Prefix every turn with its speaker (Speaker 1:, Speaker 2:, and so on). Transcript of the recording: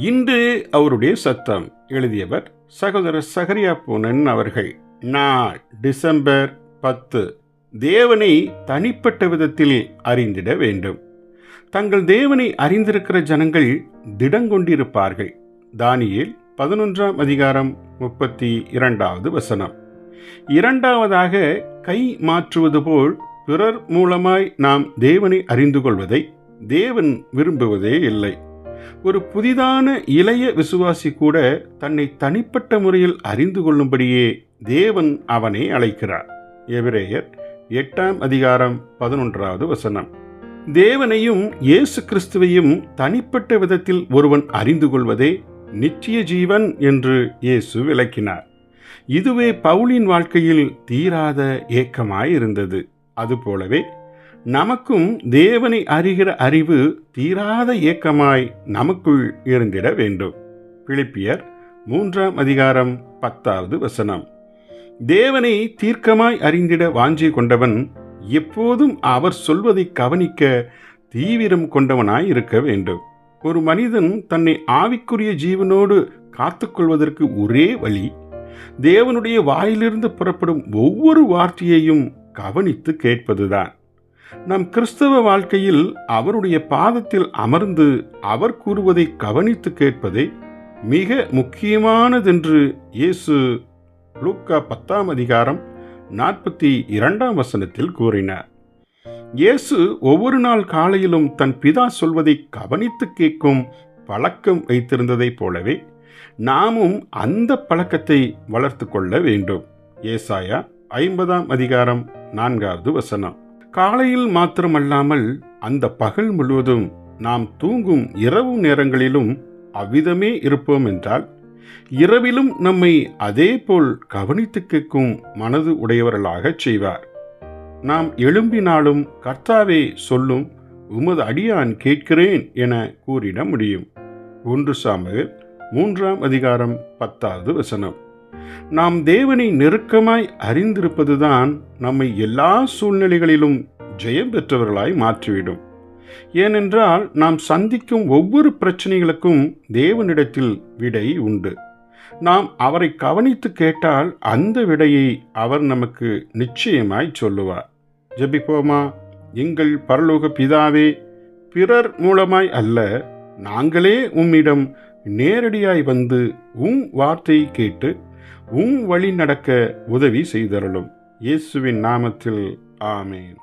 Speaker 1: இன்று அவருடைய சத்தம். எழுதியவர் சகோதரர் சகரியா பூனன் அவர்கள். நாள் டிசம்பர் 10. தேவனை தனிப்பட்ட விதத்தில் அறிந்திட வேண்டும். தங்கள் தேவனை அறிந்திருக்கிற ஜனங்கள் திடங்கொண்டிருப்பார்கள். தானியேல் 11ஆம் அதிகாரம் 32வது வசனம். இரண்டாவதாக, கை மாற்றுவது போல் பிறர் மூலமாய் நாம் தேவனை அறிந்து கொள்வதை தேவன் விரும்புவதே இல்லை. ஒரு புதிதான இளைய விசுவாசி கூட தன்னை தனிப்பட்ட முறையில் அறிந்து கொள்ளும்படியே தேவன் அவனை அழைக்கிறார். எபிரேயர் 8ஆம் அதிகாரம் 11வது வசனம். தேவனையும் இயேசு கிறிஸ்துவையும் தனிப்பட்ட விதத்தில் ஒருவன் அறிந்து கொள்வதே நித்திய ஜீவன் என்று இயேசு விளக்கினார். இதுவே பவுலின் வாழ்க்கையில் தீராத ஏக்கமாயிருந்தது. அதுபோலவே நமக்கும் தேவனை அறிகிற அறிவு தீராத ஏக்கமாய் நமக்குள் இருந்திட வேண்டும். பிலிப்பியர் 3ஆம் அதிகாரம் 10வது வசனம். தேவனை தீர்க்கமாய் அறிந்திட வாஞ்சை கொண்டவன் எப்போதும் அவர் சொல்வதை கவனிக்க தீவிரம் கொண்டவனாய் இருக்க வேண்டும். ஒரு மனிதன் தன்னை ஆவிக்குரிய ஜீவனோடு காத்துக்கொள்வதற்கு ஒரே வழி, தேவனுடைய வாயிலிருந்து புறப்படும் ஒவ்வொரு வார்த்தையையும் கவனித்து கேட்பதுதான். நம் கிறிஸ்தவ வாழ்க்கையில் அவருடைய பாதத்தில் அமர்ந்து அவர் கூறுவதை கவனித்து கேட்பதே மிக முக்கியமானதென்று இயேசு லூக்கா 10ஆம் அதிகாரம் 42ஆம் வசனத்தில் கூறினார். இயேசு ஒவ்வொரு நாள் காலையிலும் தன் பிதா சொல்வதை கவனித்து கேட்கும் பழக்கம் வைத்திருந்ததைப் போலவே நாமும் அந்த பழக்கத்தை வளர்த்து கொள்ள வேண்டும். ஏசாயா 50ஆம் அதிகாரம் 4வது வசனம். காலையில் மாத்திரமல்லாமல் அந்த பகல் முழுவதும் நாம் தூங்கும் இரவு நேரங்களிலும் அவ்விதமே இருப்போம் என்றால், இரவிலும் நம்மை அதே போல் கவனித்து கேட்கும் மனது உடையவர்களாக செய்வார். நாம் எழும்பினாலும் கர்த்தாவே சொல்லும், உமது அடியான் கேட்கிறேன் என கூறிட முடியும். 1 சாமுவேல் 3ஆம் அதிகாரம் 10வது வசனம். நாம் தேவனை நெருக்கமாய் அறிந்திருப்பதுதான் நம்மை எல்லா சூழ்நிலைகளிலும் ஜெயம் பெற்றவர்களாய் மாற்றிவிடும். ஏனென்றால் நாம் சந்திக்கும் ஒவ்வொரு பிரச்சனைகளுக்கும் தேவனிடத்தில் விடை உண்டு. நாம் அவரை கவனித்து கேட்டால் அந்த விடையை அவர் நமக்கு நிச்சயமாய் சொல்லுவார். ஜெபிப்போமா. எங்கள் பரலோக பிதாவே, பிறர் மூலமாய் அல்ல, நாங்களே உம்மிடம் நேரடியாய் வந்து வார்த்தையை கேட்டு வழி நடக்க உதவி செய்தருளும். இயேசுவின் நாமத்தில் ஆமேன்.